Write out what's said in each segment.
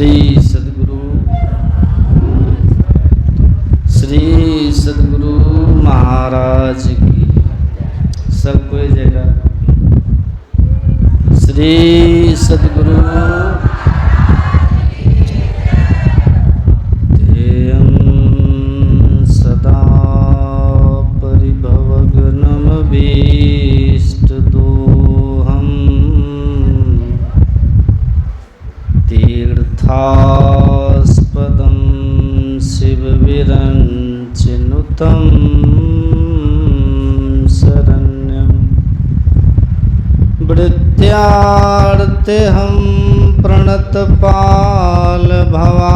श्री सद्गुरु महाराज की। सब कोई जगह श्री सद्गुरु तेयं सदा परिभवग्नमभीष्टदोहं तीर्थास्पदं शिवविरञ्चिनुतं शरण्यं वृत्यार्तेऽहं प्रणतपाल भवाब्धिपोतं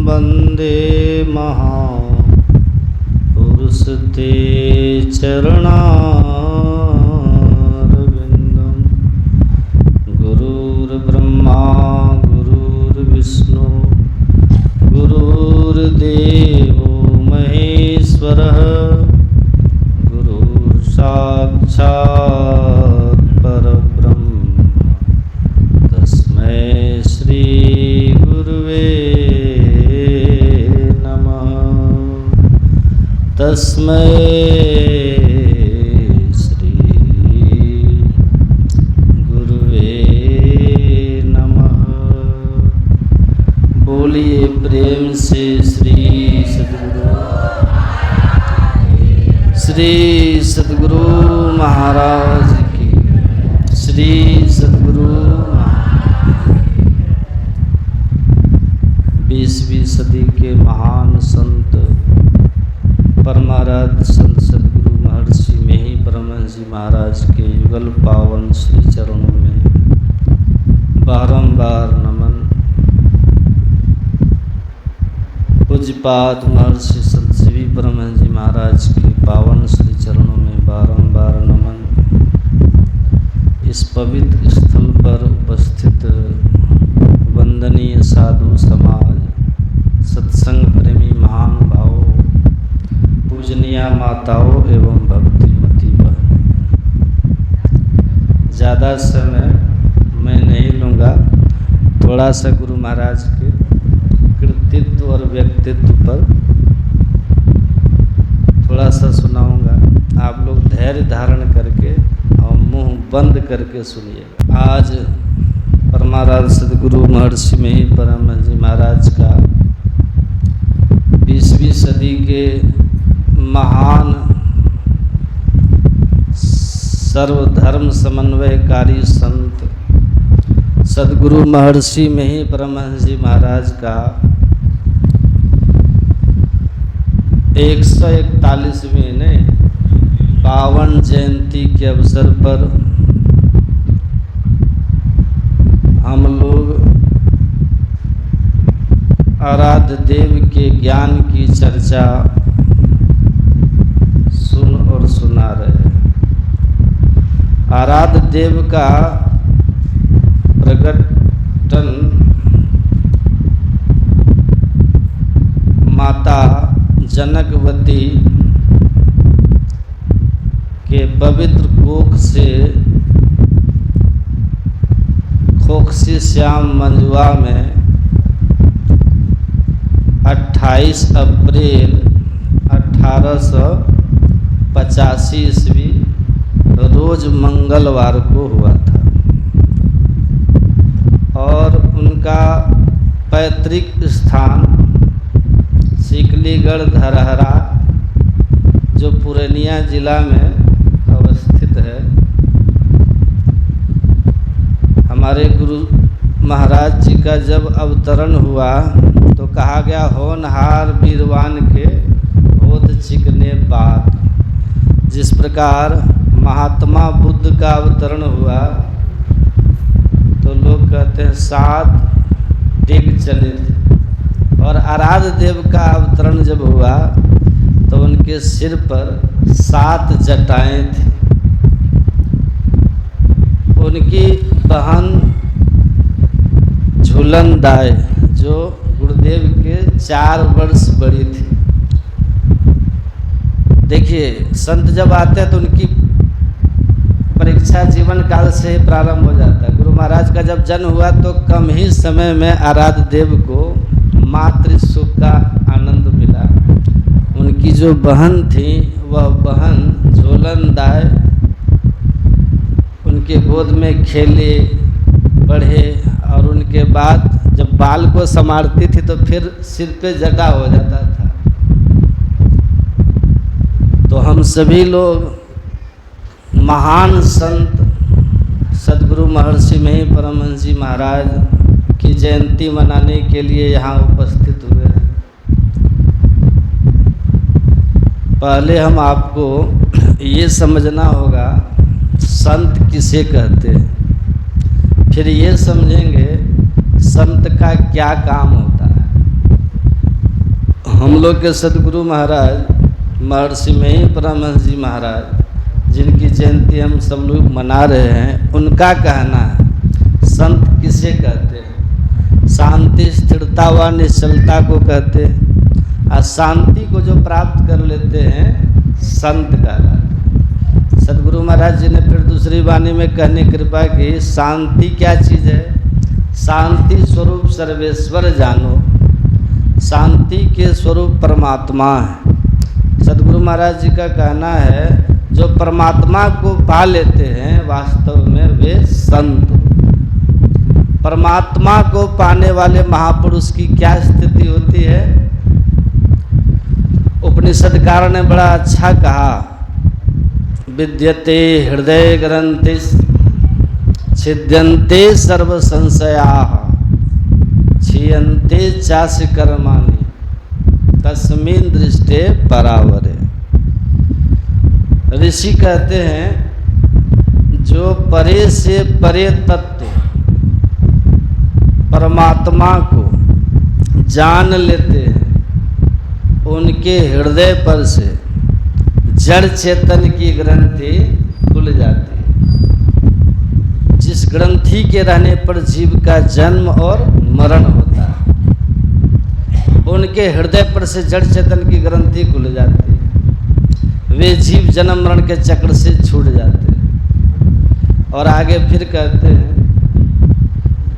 वन्दे महापुरुष ते चरणारविन्दं। गुरुर्ब्रह्मा गुरुर्विष्णु गुरुर्देवो महेश्वरः साक्षात् परब्रह्म तस्मै श्री गुरुवे नमः। तस्मै श्री गुरुवे नमः। बोलिए प्रेम से श्री सद्गुरु महाराज की। श्री सद्गुरु 20वीं सदी के महान संत परमाराध्य संत सद्गुरु महर्षि मेही परमहंस जी महाराज के युगल पावन श्री चरणों में बारंबार नमन। पूज्यपाद महर्षि संत शिवी परमहंस जी महाराज के पावन श्री चरणों में बारंबार नमन। इस पवित्र स्थल पर उपस्थित वंदनीय साधु समाज, सत्संग प्रेमी महान भावों, पूजनीय माताओं एवं भक्तिमती बहन, ज़्यादा समय मैं नहीं लूँगा। थोड़ा सा गुरु महाराज के कृतित्व और व्यक्तित्व पर थोड़ा सा सुनाऊंगा। आप लोग धैर्य धारण करके और मुंह बंद करके सुनिएगा। आज परमाराध्य सद्गुरु महर्षि मेही परमहंस जी महाराज का 20वीं सदी के महान सर्वधर्म समन्वयकारी संत सद्गुरु महर्षि मेही परमहंस जी महाराज का 141वें ने पावन जयंती के अवसर पर हम लोग आराध्य देव के ज्ञान की चर्चा सुन और सुना रहे। आराध्य देव का प्रकटन माता जनकवती के पवित्र कोख से खोखसी श्याम मंजुआ में 28 अप्रैल 1885 ईस्वी रोज मंगलवार को हुआ था और उनका पैतृक स्थान सिकलीगढ़ धरहरा जो पूर्णिया जिला में अवस्थित है। हमारे गुरु महाराज जी का जब अवतरण हुआ तो कहा गया होनहार वीरवान के होत चिकने बात। जिस प्रकार महात्मा बुद्ध का अवतरण हुआ तो लोग कहते हैं 7 डिग चले थे, और आराध्य देव का अवतरण जब हुआ तो उनके सिर पर 7 जटाएं थी। उनकी बहन झूलन दाई जो गुरुदेव के 4 वर्ष बड़ी थी। देखिए संत जब आते हैं तो उनकी परीक्षा जीवन काल से ही प्रारंभ हो जाता है। गुरु महाराज का जब जन्म हुआ तो कम ही समय में आराध्य देव को मातृ सुख का आनंद मिला। उनकी जो बहन थी वह बहन झोलनदाय उनके गोद में खेले बढ़े, और उनके बाद जब बाल को संवारती थी तो फिर सिर पे जटा हो जाता था। तो हम सभी लोग महान संत सद्गुरु महर्षि मही परमहंस जी महाराज की जयंती मनाने के लिए यहाँ उपस्थित हुए हैं। पहले हम आपको ये समझना होगा संत किसे कहते हैं, फिर ये समझेंगे संत का क्या काम होता है। हम लोग के सद्गुरु महाराज महर्षि मही परमहंस जी महाराज जिनकी जयंती हम सब लोग मना रहे हैं, उनका कहना है संत किसे कहते हैं। शांति स्थिरता व निश्चलता को कहते हैं, और शांति को जो प्राप्त कर लेते हैं संत कहलाते। सद्गुरु महाराज जी ने फिर दूसरी वाणी में कहने कृपा की, शांति क्या चीज़ है, शांति स्वरूप सर्वेश्वर जानो, शांति के स्वरूप परमात्मा है। सद्गुरु महाराज जी का कहना है जो परमात्मा को पा लेते हैं वास्तव में वे संत। परमात्मा को पाने वाले महापुरुष की क्या स्थिति होती है। उपनिषदकार ने बड़ा अच्छा कहा, विद्यते हृदय ग्रंथिस् छिद्यन्ते सर्व संशयाः क्षीयन्ते चास्य कर्माणि तस्मिन् दृष्टे परावरे। ऋषि कहते हैं जो परे से परे तत्व परमात्मा को जान लेते हैं, उनके हृदय पर से जड़ चेतन की ग्रंथि खुल जाती है। जिस ग्रंथि के रहने पर जीव का जन्म और मरण होता है, उनके हृदय पर से जड़ चेतन की ग्रंथि खुल जाती है। वे जीव जन्म मरण के चक्र से छूट जाते हैं। और आगे फिर कहते हैं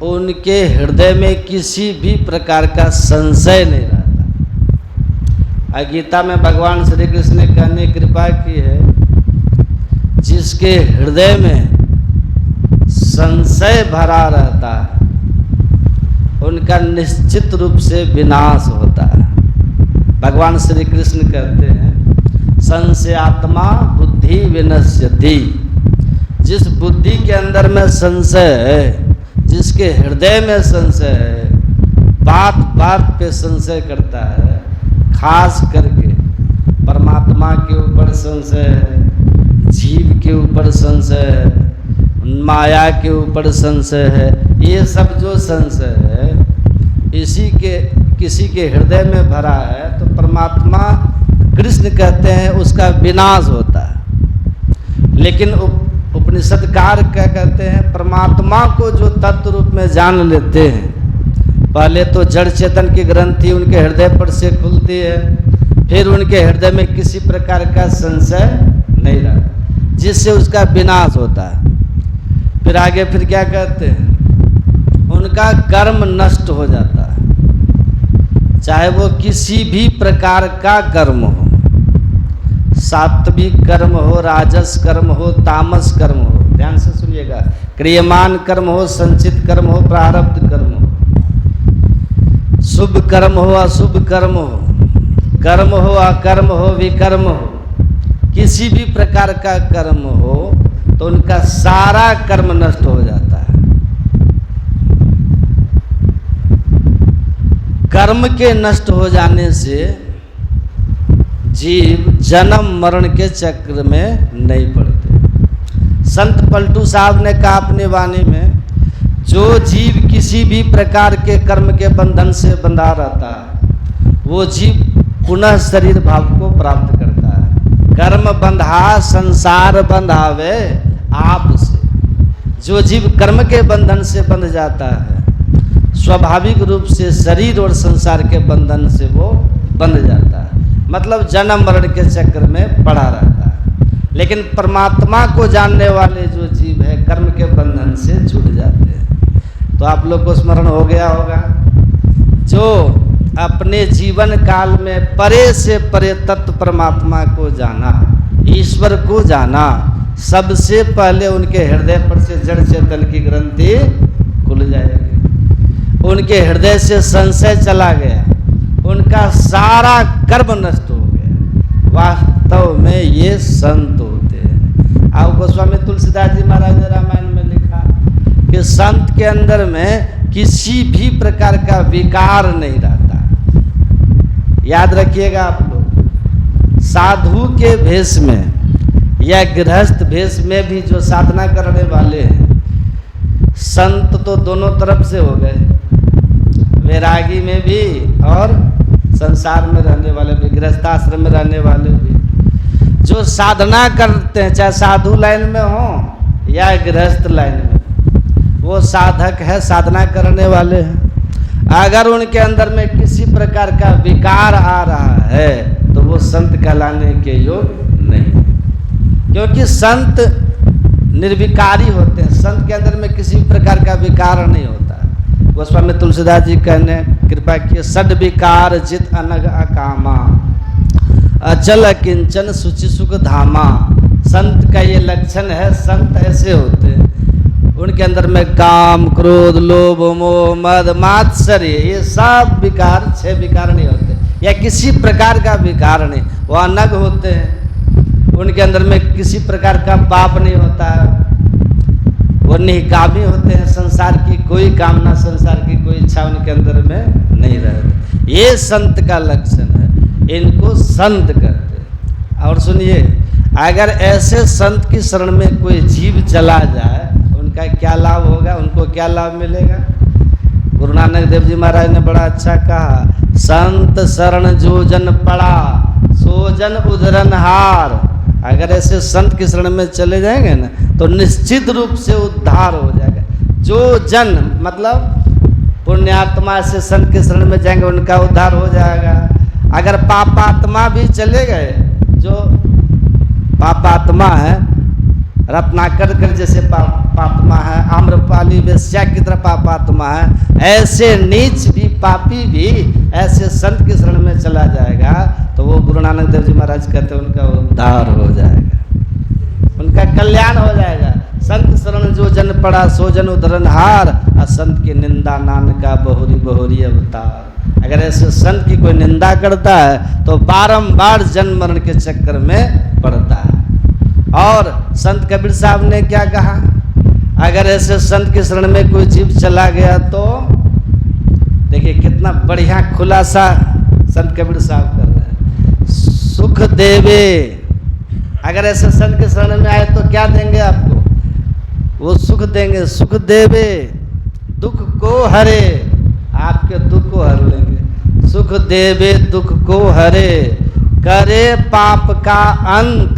उनके हृदय में किसी भी प्रकार का संशय नहीं रहता। गीता में भगवान श्री कृष्ण ने कहने कृपा की है, जिसके हृदय में संशय भरा रहता है उनका निश्चित रूप से विनाश होता है। भगवान श्री कृष्ण कहते हैं संशयात्मा बुद्धि विनश्यति। जिस बुद्धि के अंदर में संशय है, जिसके हृदय में संशय है, बात बात पे संशय करता है, खास करके परमात्मा के ऊपर संशय है, जीव के ऊपर संशय है, माया के ऊपर संशय है, ये सब जो संशय है इसी के किसी के हृदय में भरा है तो परमात्मा कृष्ण कहते हैं उसका विनाश होता है। लेकिन उपनिषदकार क्या कहते हैं, परमात्मा को जो तत्व रूप में जान लेते हैं, पहले तो जड़ चेतन की ग्रंथि उनके हृदय पर से खुलती है, फिर उनके हृदय में किसी प्रकार का संशय नहीं रहता, जिससे उसका विनाश होता है। फिर आगे फिर क्या कहते हैं, उनका कर्म नष्ट हो जाता है, चाहे वो किसी भी प्रकार का कर्म हो, सात्विक कर्म हो, राजस कर्म हो, तामस कर्म हो, ध्यान से सुनिएगा, क्रियमान कर्म हो, संचित कर्म हो, प्रारब्ध कर्म हो, शुभ कर्म हो, अशुभ कर्म हो, कर्म हो, अकर्म हो, विकर्म हो, किसी भी प्रकार का कर्म हो तो उनका सारा कर्म नष्ट हो जाता है। कर्म के नष्ट हो जाने से जीव जन्म मरण के चक्र में नहीं पड़ते। संत पलटू साहब ने कहा अपनी वाणी में, जो जीव किसी भी प्रकार के कर्म के बंधन से बंधा रहता है वो जीव पुनः शरीर भाव को प्राप्त करता है। कर्म बंधा संसार बंधावे आप से। जो जीव कर्म के बंधन से बंध जाता है स्वाभाविक रूप से शरीर और संसार के बंधन से वो बंध जाता है, मतलब जन्म मरण के चक्र में पड़ा रहता है। लेकिन परमात्मा को जानने वाले जो जीव है कर्म के बंधन से छूट जाते हैं। तो आप लोग को स्मरण हो गया होगा, जो अपने जीवन काल में परे से परे तत्व परमात्मा को जाना, ईश्वर को जाना, सबसे पहले उनके हृदय पर से जड़ चेतन की ग्रंथि खुल जाएगी, उनके हृदय से संशय चला गया, उनका सारा कर्म नष्ट हो गया। वास्तव में ये संत होते हैं। अब गोस्वामी तुलसीदास जी महाराज ने रामायण में लिखा कि संत के अंदर में किसी भी प्रकार का विकार नहीं रहता। याद रखिएगा आप लोग, साधु के भेष में या गृहस्थ भेष में भी जो साधना करने वाले हैं, संत तो दोनों तरफ से हो गए, वैरागी में भी और संसार में रहने वाले भी, गृहस्थाश्रम में रहने वाले भी। जो साधना करते हैं, चाहे साधु लाइन में हो या गृहस्थ लाइन में, वो साधक है, साधना करने वाले हैं। अगर उनके अंदर में किसी प्रकार का विकार आ रहा है तो वो संत कहलाने के योग्य नहीं, क्योंकि संत निर्विकारी होते हैं। संत के अंदर में किसी प्रकार का विकार नहीं होता। गोस्वामी तुलसीदास जी कहने कृपा किए, सड विकार जित अनग अकामा, अचल किंचन सुचि सुख धामा। संत का ये लक्षण है। संत ऐसे होते हैं, उनके अंदर में काम, क्रोध, लोभ, मोह, मद, मात्सर्य, ये सब विकार, 6 विकार नहीं होते, या किसी प्रकार का विकार नहीं। वो अनग होते हैं, उनके अंदर में किसी प्रकार का पाप नहीं होता है। वो निकामी होते हैं, संसार की कोई कामना, संसार की कोई इच्छा उनके अंदर में नहीं रहती। ये संत का लक्षण है, इनको संत कहते हैं। और सुनिए, अगर ऐसे संत की शरण में कोई जीव चला जाए, उनका क्या लाभ होगा, उनको क्या लाभ मिलेगा? गुरु नानक देव जी महाराज ने बड़ा अच्छा कहा, संत शरण जो जन पड़ा सो जन उधरन हार। अगर ऐसे संत की शरण में चले जाएंगे ना, तो निश्चित रूप से उद्धार हो जाएगा। जो जन मतलब पुण्यात्मा से संत की शरण में जाएंगे, उनका उद्धार हो जाएगा। अगर पापात्मा भी चले गए, जो पापात्मा है, रत्नाकर कर जैसे पापात्मा है, आम्रपाली वेश्या की तरह पापात्मा है, ऐसे नीच भी, पापी भी ऐसे संत की शरण में चला जाएगा, तो वो गुरु नानक देव जी महाराज कहते हैं उनका उद्धार हो जाएगा, उनका कल्याण हो जाएगा। संत शरण जो जन पड़ा सो जन उधरन हार, और संत की निंदा नानका बहुरी बहुरी अवतार। अगर ऐसे संत की कोई निंदा करता है तो बारंबार जन्म मरण के चक्कर में पड़ता है। और संत कबीर साहब ने क्या कहा, अगर ऐसे संत की शरण में कोई जीव चला गया तो देखिए कितना बढ़िया खुलासा संत कबीर साहब कर रहे हैं। सुख देवे, अगर ऐसे संत के शरण में आए तो क्या देंगे आपको? वो सुख देंगे। सुख देवे दुख को हरे, आपके दुख को हर लेंगे। सुख देवे दुख को हरे, करे पाप का अंत,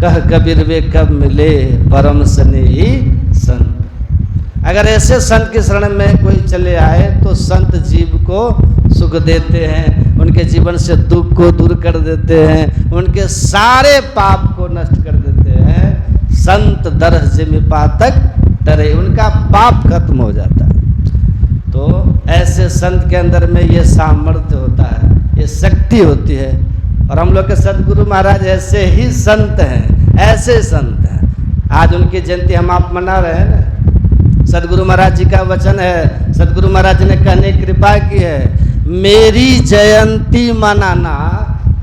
कह कबीर वे कब मिले परम स्नेही संत। अगर ऐसे संत की शरण में कोई चले आए तो संत जीव को सुख देते हैं, उनके जीवन से दुख को दूर कर देते हैं, उनके सारे पाप को नष्ट कर देते हैं। संत दरह जिमि पातक डरे, उनका पाप खत्म हो जाता है। तो ऐसे संत के अंदर में ये सामर्थ्य होता है, ये शक्ति होती है। और हम लोग के सदगुरु महाराज ऐसे ही संत हैं, ऐसे संत हैं। आज उनकी जयंती हम आप मना रहे हैं ना। सदगुरु महाराज जी का वचन है, सदगुरु महाराज ने कहने कृपा की है, मेरी जयंती मनाना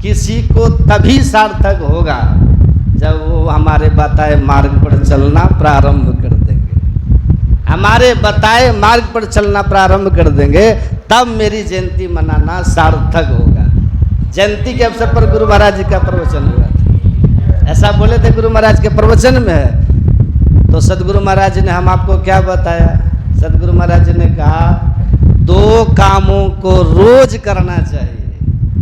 किसी को तभी सार्थक होगा जब वो हमारे बताए मार्ग पर चलना प्रारंभ कर देंगे। हमारे बताए मार्ग पर चलना प्रारंभ कर देंगे, तब मेरी जयंती मनाना सार्थक होगा। जयंती के अवसर पर गुरु महाराज जी का प्रवचन हुआ था, ऐसा बोले थे गुरु महाराज के प्रवचन में है। तो सदगुरु महाराज ने हम आपको क्या बताया? सदगुरु महाराज ने कहा 2 कामों को रोज करना चाहिए,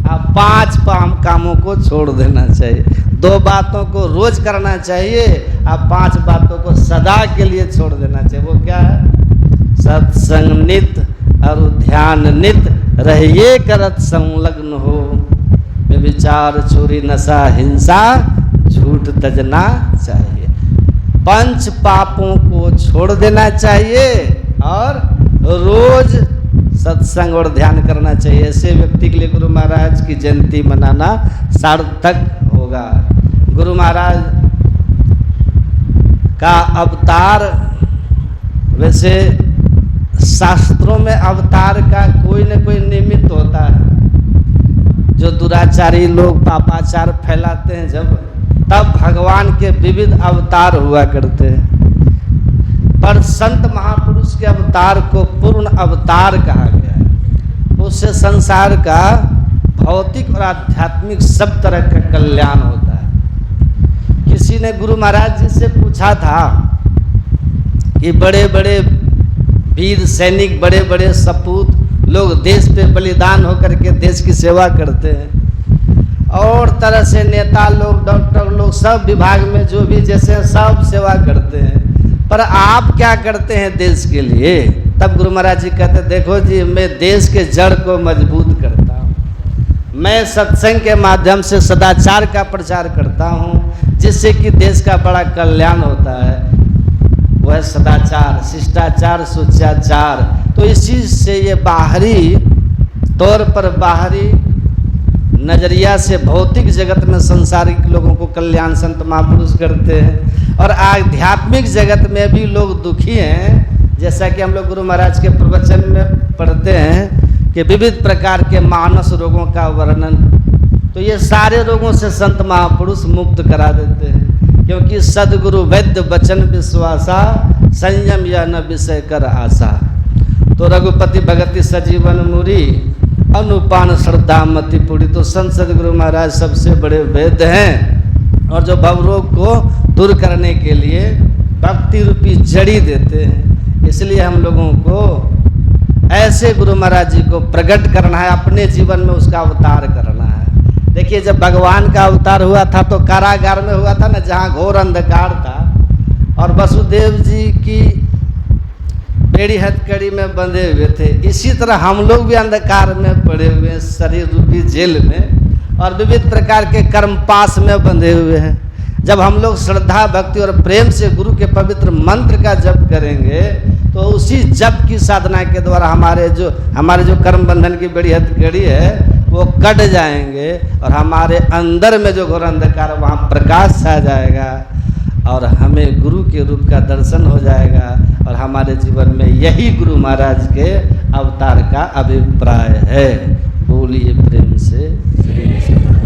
आप 5 कामों को छोड़ देना चाहिए। 2 बातों को रोज करना चाहिए, आप 5 बातों को सदा के लिए छोड़ देना चाहिए। वो क्या है? सत्संग नित और ध्यान नित रहिए करत संलग्न हो, विचार चोरी नशा हिंसा झूठ तजना चाहिए, पंच पापों को छोड़ देना चाहिए और रोज सत्संग और ध्यान करना चाहिए। ऐसे व्यक्ति के लिए गुरु महाराज की जयंती मनाना सार्थक होगा। गुरु महाराज का अवतार, वैसे शास्त्रों में अवतार का कोई न कोई निमित्त होता है। जो दुराचारी लोग पापाचार फैलाते हैं जब, तब भगवान के विविध अवतार हुआ करते हैं। पर संत महापुरुष के अवतार को पूर्ण अवतार कहा गया है। उससे संसार का भौतिक और आध्यात्मिक सब तरह का कल्याण होता है। किसी ने गुरु महाराज जी से पूछा था कि बड़े बड़े वीर सैनिक, बड़े बड़े सपूत लोग देश पे बलिदान होकर के देश की सेवा करते हैं, और तरह से नेता लोग, डॉक्टर लोग, सब विभाग में जो भी जैसे सब सेवा करते हैं, पर आप क्या करते हैं देश के लिए? तब गुरु महाराज जी कहते, देखो जी, मैं देश के जड़ को मजबूत करता हूँ, मैं सत्संग के माध्यम से सदाचार का प्रचार करता हूँ, जिससे कि देश का बड़ा कल्याण होता है। वह सदाचार, शिष्टाचार, सुचाचार। तो इसी से ये बाहरी तौर पर, बाहरी नजरिया से भौतिक जगत में संसारिक लोगों को कल्याण संत महापुरुष करते हैं, और आध्यात्मिक जगत में भी लोग दुखी हैं। जैसा कि हम लोग गुरु महाराज के प्रवचन में पढ़ते हैं कि विविध प्रकार के मानस रोगों का वर्णन, तो ये सारे रोगों से संत महापुरुष मुक्त करा देते हैं। क्योंकि सदगुरु वैद्य वचन विश्वासा, संयम या न विषय कर आशा। तो रघुपति भगति सजीवन मुरी, अनुपान श्रद्धा मति पूरी। तो संत सदगुरु महाराज सबसे बड़े वैद्य हैं, और जो भवरोग को दूर करने के लिए भक्ति रूपी जड़ी देते हैं। इसलिए हम लोगों को ऐसे गुरु महाराज जी को प्रकट करना है, अपने जीवन में उसका अवतार करना है। देखिए, जब भगवान का अवतार हुआ था तो कारागार में हुआ था ना, जहाँ घोर अंधकार था, और वसुदेव जी की बेड़ी हथकड़ी में बंधे हुए थे। इसी तरह हम लोग भी अंधकार में पड़े हुए हैं, शरीर रूपी जेल में, और विविध प्रकार के कर्म पास में बंधे हुए हैं। जब हम लोग श्रद्धा, भक्ति और प्रेम से गुरु के पवित्र मंत्र का जप करेंगे, तो उसी जप की साधना के द्वारा हमारे जो कर्म बंधन की बेड़ी हथकड़ी है वो कट जाएंगे, और हमारे अंदर में जो घोर अंधकार, वहाँ प्रकाश छा जाएगा, और हमें गुरु के रूप का दर्शन हो जाएगा। और हमारे जीवन में यही गुरु महाराज के अवतार का अभिप्राय है। बोलिए प्रेम से श्री कृष्ण।